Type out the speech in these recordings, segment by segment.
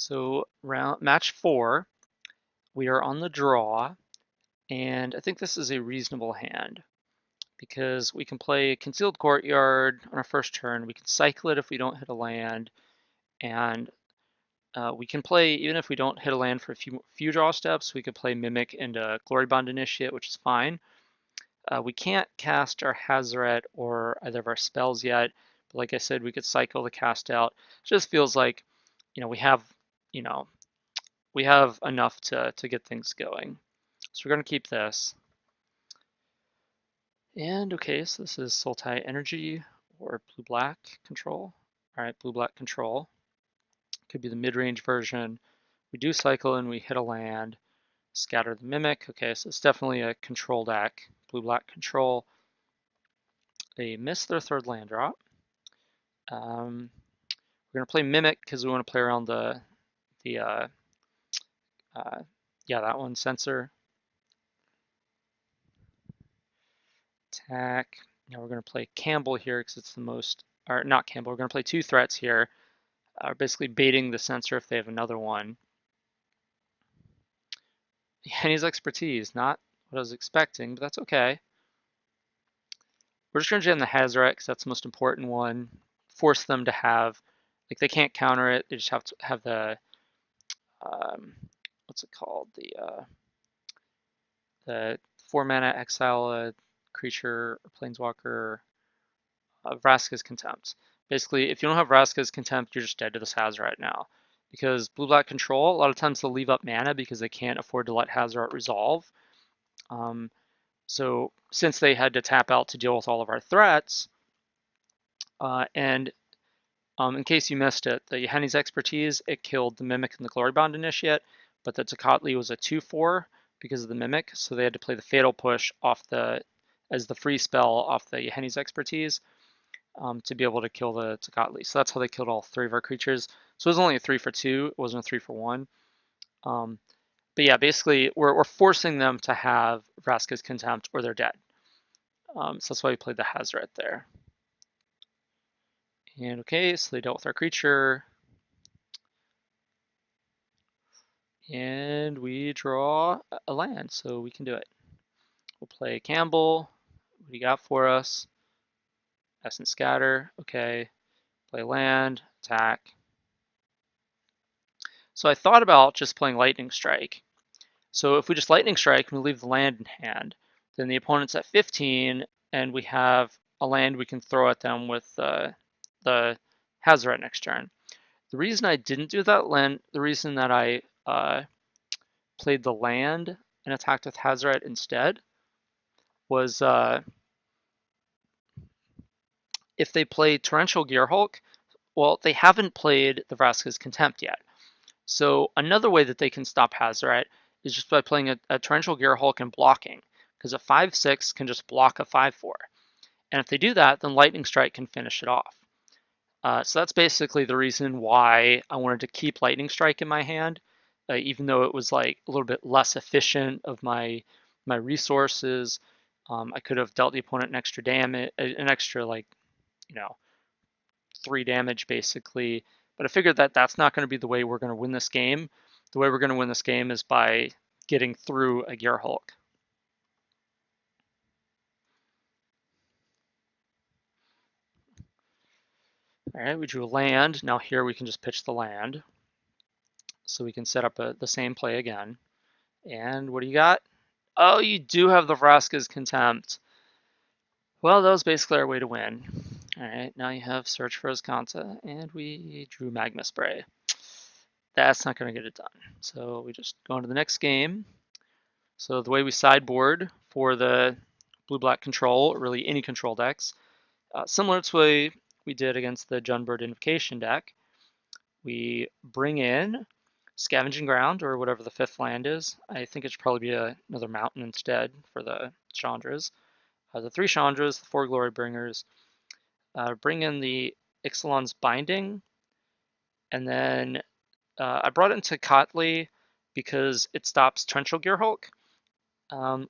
So match 4, we are on the draw, and I think this is a reasonable hand because we can play Concealed Courtyard on our first turn. We can cycle it if we don't hit a land, and we can play, even if we don't hit a land for a few draw steps, we could play Mimic into Glory Bond Initiate, which is fine. We can't cast our Hazoret or either of our spells yet, but like I said, we could cycle the cast out. It just feels like, we have, you know, we have enough to get things going. So we're going to keep this. And okay, so this is Sultai Energy or blue-black control. All right, blue-black control. Could be the mid-range version. We do cycle and we hit a land. Scatter the Mimic. Okay, so it's definitely a control deck. Blue-black control. They miss their third land drop. We're going to play Mimic because we want to play around the yeah, that one, Sensor. Attack. Now we're going to play Campbell here because it's the most, or not Campbell, we're going to play 2 threats here. Basically baiting the Sensor if they have another one. Henny's Expertise, not what I was expecting, but that's okay. We're just going to jam the Hazoret because that's the most important one. Force them to have, like, they can't counter it. They just have to have the, what's it called? The 4-mana exile a creature or planeswalker. Vraska's Contempt. Basically, if you don't have Vraska's Contempt, you're just dead to this Hazoret now. Because blue-black control, a lot of times they'll leave up mana because they can't afford to let Hazoret resolve. So since they had to tap out to deal with all of our threats, and in case you missed it, the Henny's Expertise, it killed the Mimic and the Glory Bond Initiate, but the Tocatli was a 2/4 because of the Mimic, so they had to play the Fatal Push as the free spell off the Henny's Expertise to be able to kill the Tocatli. So that's how they killed all 3 of our creatures. So it was only a 3 for 2, it wasn't a 3 for 1. But yeah, basically we're forcing them to have Vraska's Contempt or they're dead. So that's why we played the Hazoret there. And okay, so they dealt with our creature. And we draw a land, so we can do it. We'll play Campbell. What do you got for us? Essence Scatter. Okay. Play land. Attack. So I thought about just playing Lightning Strike. So if we just Lightning Strike and we leave the land in hand, then the opponent's at 15, and we have a land we can throw at them with the Hazoret next turn. The reason I didn't do that land, the reason that I played the land and attacked with Hazoret instead was if they play Torrential Gearhulk, well, they haven't played the Vraska's Contempt yet. So another way that they can stop Hazoret is just by playing a Torrential Gearhulk and blocking, because a 5/6 can just block a 5/4. And if they do that, then Lightning Strike can finish it off. So that's basically the reason why I wanted to keep Lightning Strike in my hand, even though it was like a little bit less efficient of my resources. I could have dealt the opponent an extra damage, an extra 3 damage basically. But I figured that that's not going to be the way we're going to win this game. The way we're going to win this game is by getting through a Gearhulk. All right, we drew a land. Now here we can just pitch the land. So we can set up the same play again. And what do you got? Oh, you do have the Vraska's Contempt. Well, that was basically our way to win. All right, now you have Search for Azcanta, and we drew Magma Spray. That's not going to get it done. So we just go into the next game. So the way we sideboard for the blue-black control, or really any control decks, similar to the way we did against the Junbird Invocation deck, we bring in Scavenging Ground, or whatever the 5th land is. I think it should probably be another mountain instead for the Chandras. The 3 Chandras, the 4 Glory Bringers. Bring in the Ixalan's Binding, and then I brought it into Kotley because it stops Torrential Gearhulk,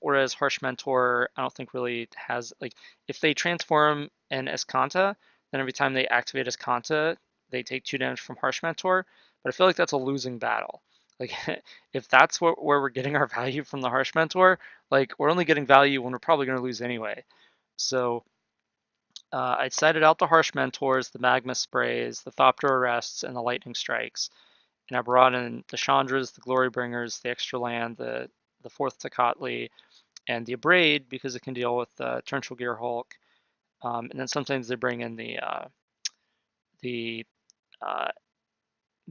whereas Harsh Mentor I don't think really has, like, if they transform an Azcanta, then every time they activate Azcanta, they take 2 damage from Harsh Mentor. but I feel like that's a losing battle. Like, if that's where we're getting our value from the Harsh Mentor, like, we're only getting value when we're probably going to lose anyway. So I cited out the Harsh Mentors, the Magma Sprays, the Thopter Arrests, and the Lightning Strikes. And I brought in the Chandras, the Glory Bringers, the Extra Land, the fourth Tocatli, and the Abrade because it can deal with Torrential Gear Hulk. And then sometimes they bring in the uh,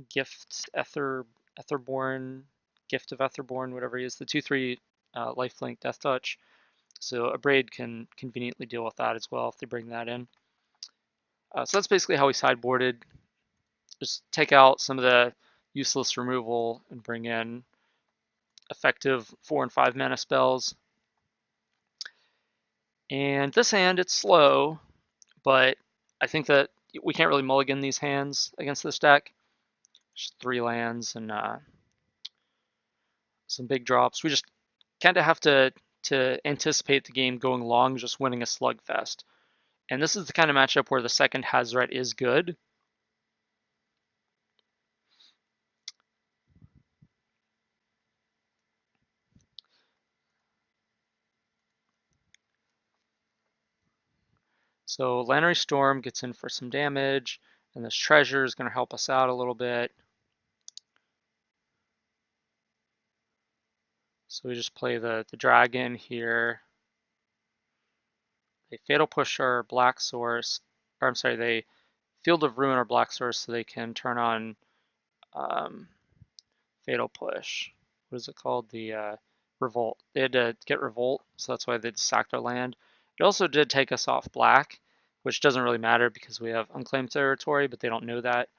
Gift Etherborn, Gift of Etherborn, whatever he is, the 2/3 lifelink Death Touch. So a Braid can conveniently deal with that as well if they bring that in. So that's basically how we sideboarded. Just take out some of the useless removal and bring in effective 4 and 5 mana spells. And this hand, it's slow, but I think that we can't really mulligan these hands against this deck. Just 3 lands and some big drops. We just kind of have to anticipate the game going long, just winning a slugfest. And this is the kind of matchup where the second Hazoret is good. So Lannery Storm gets in for some damage, and this treasure is going to help us out a little bit. So we just play the dragon here. They Fatal Push our black source, or I'm sorry, they Field of Ruin our black source so they can turn on Fatal Push. What is it called? The Revolt. They had to get Revolt, so that's why they sacked our land. It also did take us off black, which doesn't really matter because we have unclaimed territory, but they don't know that.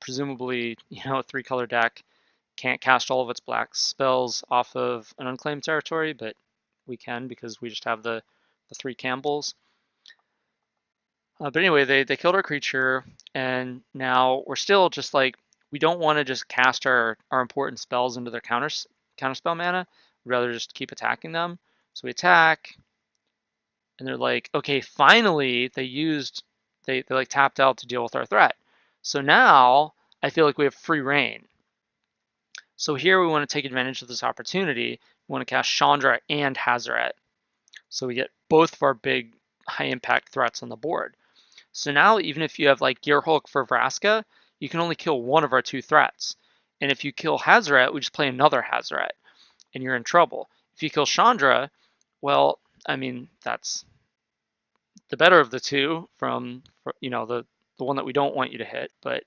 Presumably, a 3-color deck can't cast all of its black spells off of an unclaimed territory, but we can because we just have the 3 Campbells. But anyway, they killed our creature, and now we're still just like, we don't want to just cast our important spells into their counterspell mana. We'd rather just keep attacking them. So we attack, and they're like, okay, finally they like tapped out to deal with our threat. So now I feel like we have free reign. So here we want to take advantage of this opportunity. We want to cast Chandra and Hazoret. So we get both of our big high impact threats on the board. So now even if you have like Gearhulk for Vraska, you can only kill one of our 2 threats. And if you kill Hazoret, we just play another Hazoret, and you're in trouble. If you kill Chandra, well, I mean, that's the better of the 2 from the one that we don't want you to hit. But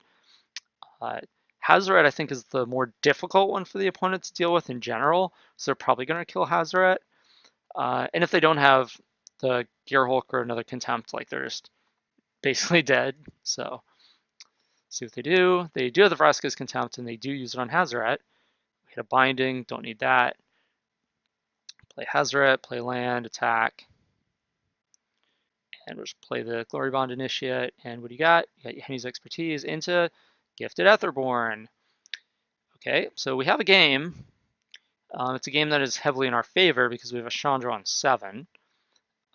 Hazoret, I think, is the more difficult one for the opponent to deal with in general. So they're probably going to kill Hazoret. And if they don't have the Gearhulk or another Contempt, like they're just basically dead. So see what they do. They do have the Vraska's Contempt, and they do use it on Hazoret. We hit a Binding, don't need that. Play Hazoret, play land, attack. And we'll just play the Glory Bond Initiate. And what do you got? You got Henny's Expertise into Gifted Etherborn. Okay, so we have a game. It's a game that is heavily in our favor because we have a Chandra on 7.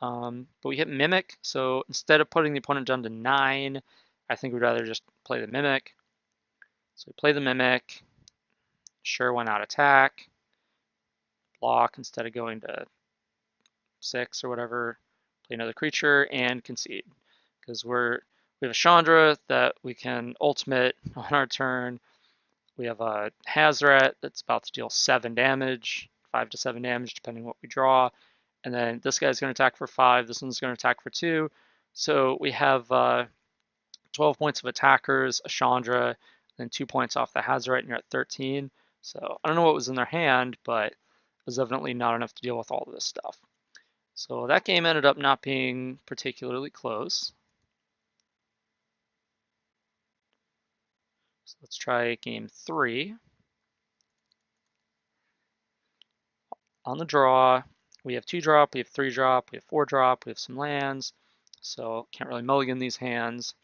But we hit Mimic, so instead of putting the opponent down to 9, I think we'd rather just play the Mimic. So we play the Mimic. Sure, why not attack? Block instead of going to 6 or whatever. Play another creature and concede. Because we have a Chandra that we can ultimate on our turn. We have a Hazoret that's about to deal 7 damage, 5 to 7 damage, depending what we draw. And then this guy's going to attack for 5. This one's going to attack for 2. So we have 12 points of attackers, a Chandra, then 2 points off the Hazoret, and you're at 13. So I don't know what was in their hand, but it was evidently not enough to deal with all of this stuff. So that game ended up not being particularly close. So let's try game 3. On the draw, we have 2 drop, we have 3 drop, we have 4 drop, we have some lands. So can't really mulligan these hands.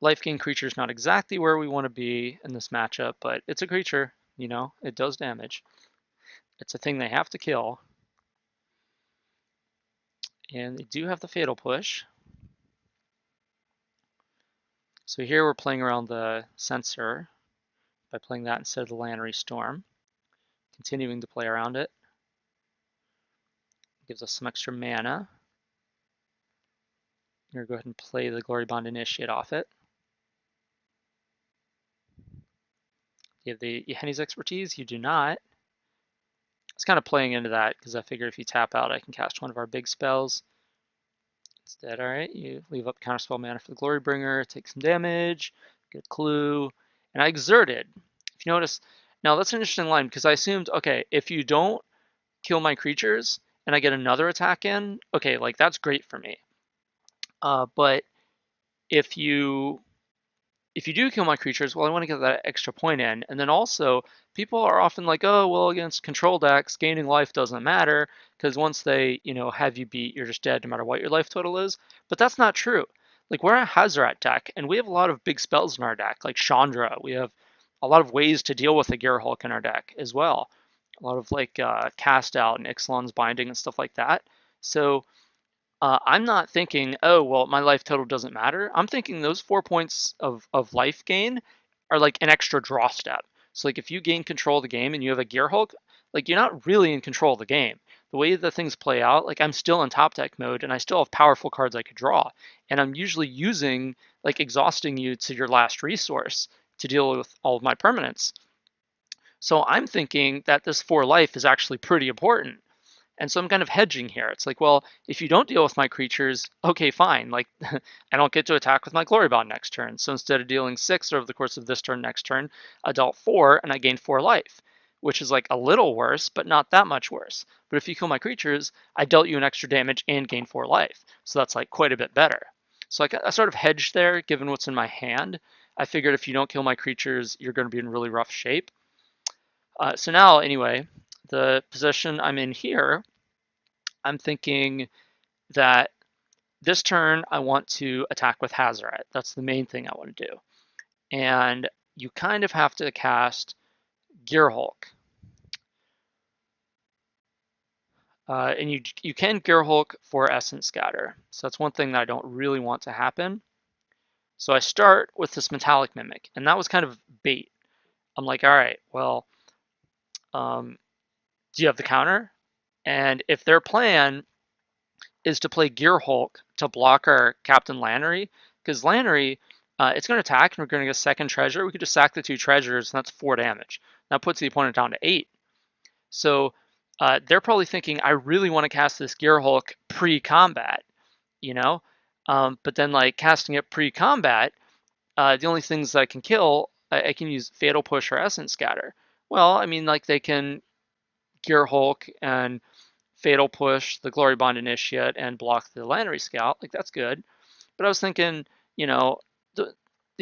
Life gain creature is not exactly where we want to be in this matchup, but it's a creature, it does damage. It's a thing they have to kill. And they do have the Fatal Push. So here we're playing around the Censor. by playing that instead of the Lannery Storm, continuing to play around it. Gives us some extra mana. You're going to go ahead and play the Glory Bond Initiate off it. You have the Henny's Expertise? You do not. It's kind of playing into that because I figure if you tap out, I can cast one of our big spells. Instead, all right, you leave up counterspell mana for the Glorybringer, take some damage, get a clue, and I exerted. If you notice, now that's an interesting line because I assumed, okay, if you don't kill my creatures and I get another attack in, okay, like that's great for me. But if you do kill my creatures, well, I want to get that extra point in. And then also, people are often like, oh, well, against control decks, gaining life doesn't matter because once they, have you beat, you're just dead no matter what your life total is. But that's not true. Like, we're a Hazoret deck, and we have a lot of big spells in our deck, like Chandra. We have a lot of ways to deal with a Gearhulk in our deck as well. A lot of, like, Cast Out and Ixalan's Binding and stuff like that. So I'm not thinking, oh, well, my life total doesn't matter. I'm thinking those 4 points of life gain are like an extra draw step. So like if you gain control of the game and you have a Gearhulk, like you're not really in control of the game. The way that things play out, like I'm still in top deck mode and I still have powerful cards I could draw. And I'm usually using, like exhausting you to your last resource to deal with all of my permanents. So I'm thinking that this 4 life is actually pretty important. And so I'm kind of hedging here. It's like, well, if you don't deal with my creatures, okay, fine. Like, I don't get to attack with my Glory Bond next turn. So instead of dealing 6 over the course of this turn, next turn, I dealt 4 and I gained 4 life, which is like a little worse, but not that much worse. But if you kill my creatures, I dealt you an extra damage and gained 4 life. So that's like quite a bit better. So I sort of hedged there, given what's in my hand. I figured if you don't kill my creatures, you're going to be in really rough shape. So now, anyway, the position I'm in here, I'm thinking that this turn I want to attack with Hazoret. That's the main thing I want to do. And you kind of have to cast Gearhulk. And you can Gearhulk for Essence Scatter. So that's one thing that I don't really want to happen. So I start with this Metallic Mimic, and that was kind of bait. I'm like, all right, well, do you have the counter? And if their plan is to play Gearhulk to block our Captain Lannery, because Lannery, it's going to attack and we're going to get a second treasure. We could just sack the 2 treasures, and that's 4 damage. That puts the opponent down to 8. So they're probably thinking, I really want to cast this Gearhulk pre-combat, but then like casting it pre-combat, the only things that I can kill, I can use Fatal Push or Essence Scatter. Well, I mean, like they can Gearhulk and Fatal Push the Glory Bond Initiate and block the Lannery Scout. Like that's good. But I was thinking, the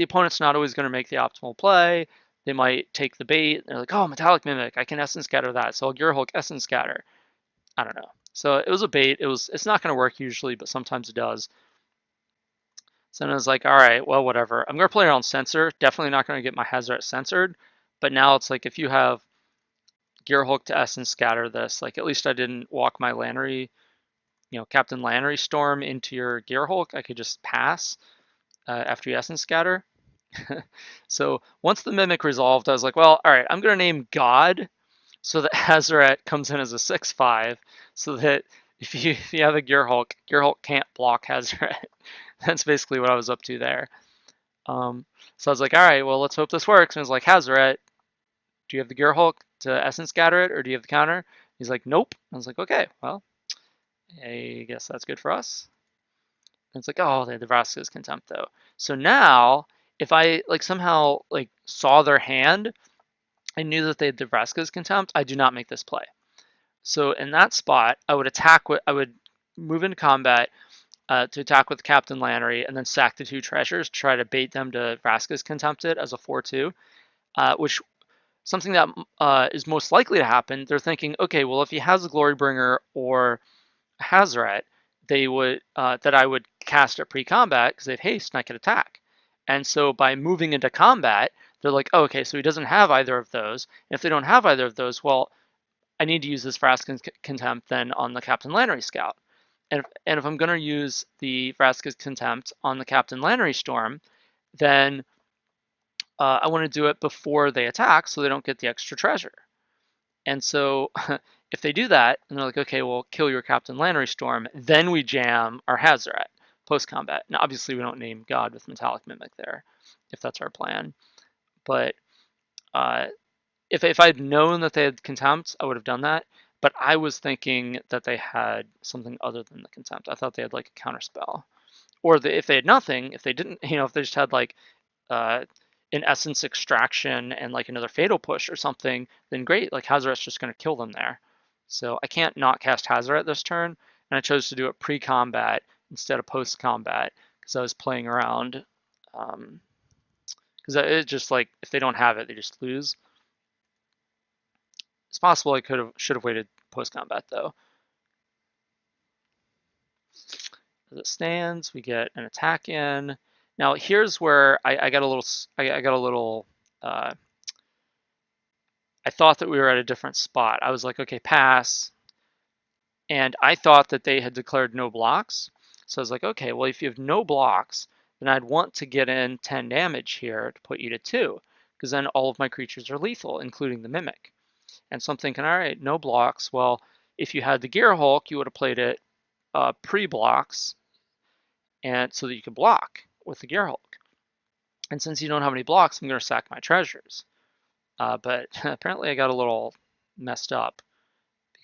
opponent's not always going to make the optimal play. They might take the bait. They're like, oh, Metallic Mimic, I can Essence Scatter that. So I'll Gearhulk Essence Scatter. I don't know. So it was a bait. It's not going to work usually, but sometimes it does. So then I was like, all right, well, whatever. I'm going to play around Censor. Definitely not going to get my Hazoret censored. But now it's like if you have Gearhulk to Essence Scatter this, like at least I didn't walk my Lannery, Captain Lannery Storm into your Gearhulk. I could just pass after you Essence Scatter. So once the Mimic resolved, I was like, well, all right, I'm going to name God so that Hazoret comes in as a 6/5 so that if you have a Gearhulk can't block Hazoret. That's basically what I was up to there. So I was like, all right, well, let's hope this works. And I was like, Hazoret, do you have the Gearhulk to Essence Scatter it, or do you have the counter? He's like, nope. I was like, okay, well, I guess that's good for us. And it's like, oh, they had the Vraska's Contempt, though. So now, if I somehow saw their hand, I knew that they had the Vraska's Contempt, I do not make this play. So in that spot, I would move into combat to attack with Captain Lannery and then sack the 2 treasures to try to bait them to Vraska's Contempt it as a 4/2, which something that is most likely to happen. They're thinking, okay, well, if he has a Glorybringer or Hazoret, they would that I would cast it pre-combat because they have haste and I could attack. And so by moving into combat, they're like, oh, okay, so he doesn't have either of those. And if they don't have either of those, well, I need to use this Vraska's Contempt then on the Captain Lannery Scout. And if I'm going to use the Vraska's Contempt on the Captain Lannery Storm, then I want to do it before they attack so they don't get the extra treasure. And so if they do that, and they're like, okay, well, kill your Captain Lannery Storm, then we jam our Hazoret post-combat. Now, obviously, we don't name God with Metallic Mimic there, if that's our plan. But uh, if I'd known that they had Contempt, I would have done that. But I was thinking that they had something other than the Contempt. I thought they had like a counterspell. Or if they had nothing, if they didn't, if they just had like uh, an Essence Extraction and like another Fatal Push or something, then great. Like Hazoret's just going to kill them there. So I can't not cast Hazoret this turn, and I chose to do it pre-combat instead of post-combat because I was playing around. Because it's just like if they don't have it, they just lose. It's possible I should have waited post-combat though. As it stands, we get an attack in. Now here's where I got a little. I got a little. I thought that we were at a different spot. I was like, okay, pass. And I thought that they had declared no blocks. So I was like, okay, well, if you have no blocks, then I'd want to get in 10 damage here to put you to 2, because then all of my creatures are lethal, including the Mimic. And so I'm thinking, all right, no blocks. Well, if you had the Gear Hulk, you would have played it pre-blocks, and so that you could block with the Gear Hulk. And since you don't have any blocks, I'm going to sack my treasures. But apparently I got a little messed up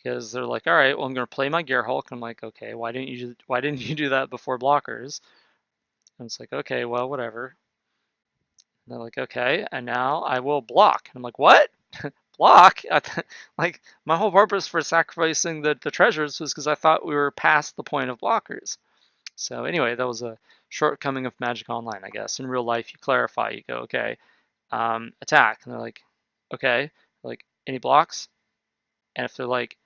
because they're like, all right, well, I'm going to play my Gear Hulk. And I'm like, okay, why didn't you do that before blockers? And it's like, okay, well, whatever. And they're like, okay, and now I will block. And I'm like, what? Block? Like, my whole purpose for sacrificing the treasures was because I thought we were past the point of blockers. So anyway, that was a shortcoming of Magic Online, I guess. In real life, you clarify. You go, okay, attack. And they're like, okay. Like, any blocks? And if they're like,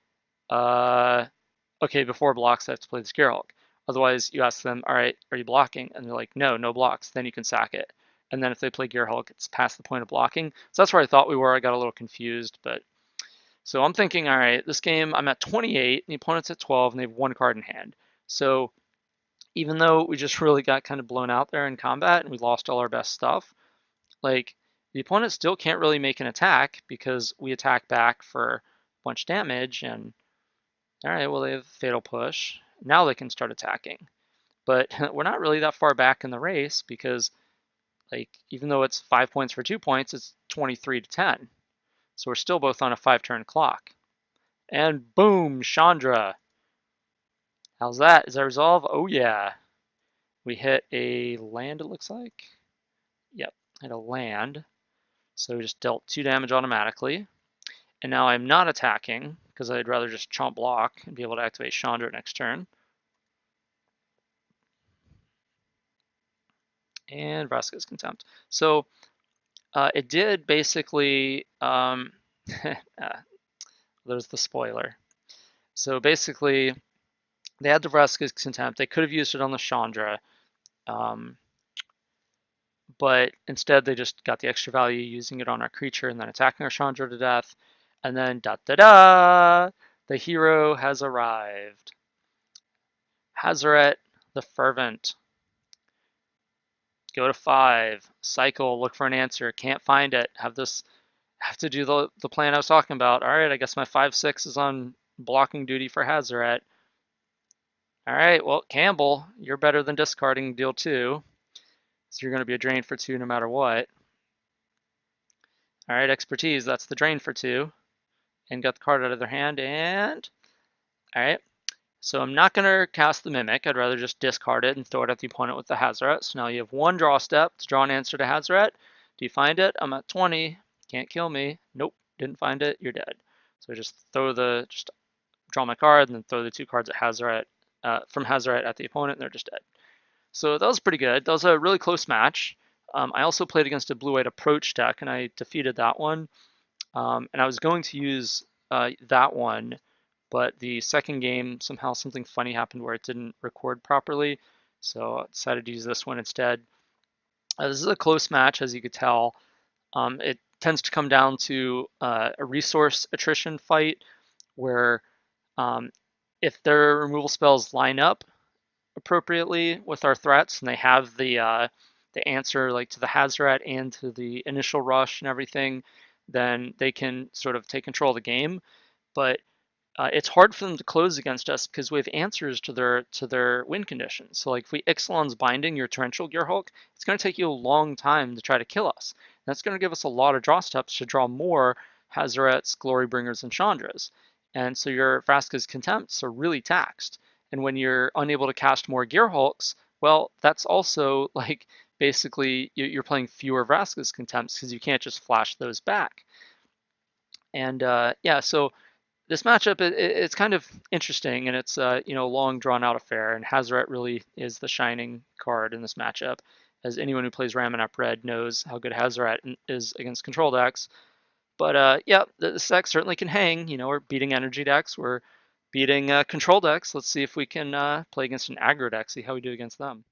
okay, before blocks, I have to play the Scare Hulk. Otherwise, you ask them, all right, are you blocking? And they're like, no, no blocks. Then you can sack it. And then if they play Gear Hulk, it's past the point of blocking. So that's where I thought we were. I got a little confused. But so I'm thinking, all right, this game, I'm at 28, and the opponent's at 12, and they have one card in hand. So even though we just really got kind of blown out there in combat and we lost all our best stuff, like the opponent still can't really make an attack because we attack back for a bunch of damage. And all right, well, they have Fatal Push. Now they can start attacking. But we're not really that far back in the race because, like, even though it's 5 points for 2 points, it's 23 to 10. So we're still both on a 5-turn clock. And boom, Chandra. How's that? Is that resolve? Oh, yeah. We hit a land, it looks like. Yep, hit a land. So we just dealt 2 damage automatically. And now I'm not attacking because I'd rather just chomp block and be able to activate Chandra next turn. And Vraska's Contempt. So it did basically, there's the spoiler. So basically, they had the Vraska's Contempt. They could have used it on the Chandra, but instead they just got the extra value using it on our creature and then attacking our Chandra to death. And then da-da-da, the hero has arrived. Hazoret the Fervent. Go to 5, cycle, look for an answer, can't find it, have to do the plan I was talking about. All right, I guess my 5/6 is on blocking duty for Hazoret. All right, well, Campbell, you're better than discarding deal 2, so you're going to be a drain for 2 no matter what. All right, Expertise, that's the drain for 2, and got the card out of their hand, and all right. So I'm not going to cast the Mimic. I'd rather just discard it and throw it at the opponent with the Hazoret. So now you have 1 draw step to draw an answer to Hazoret. Do you find it? I'm at 20. Can't kill me. Nope, didn't find it. You're dead. So just draw my card and then throw the 2 cards at Hazoret, from Hazoret at the opponent, and they're just dead. So that was pretty good. That was a really close match. I also played against a blue-white approach deck, and I defeated that one. And I was going to use that one, but the second game, somehow something funny happened where it didn't record properly, so I decided to use this one instead. This is a close match, as you could tell. It tends to come down to a resource attrition fight, where if their removal spells line up appropriately with our threats, and they have the answer like to the Hazoret and to the initial rush and everything, then they can sort of take control of the game. But it's hard for them to close against us because we have answers to their win conditions. So like if we Ixalan's binding your torrential Gearhulk, it's going to take you a long time to try to kill us. And that's going to give us a lot of draw steps to draw more Hazarets, Glorybringers, and Chandras. And so your Vraska's Contempts are really taxed. And when you're unable to cast more Gearhulks, well, that's also like basically you're playing fewer Vraska's Contempts because you can't just flash those back. And yeah, so this matchup it's kind of interesting, and it's a long drawn out affair. And Hazoret really is the shining card in this matchup, as anyone who plays Ramunap Red knows how good Hazoret is against control decks. But yeah, this deck certainly can hang. We're beating energy decks, we're beating control decks. Let's see if we can play against an aggro deck, see how we do against them.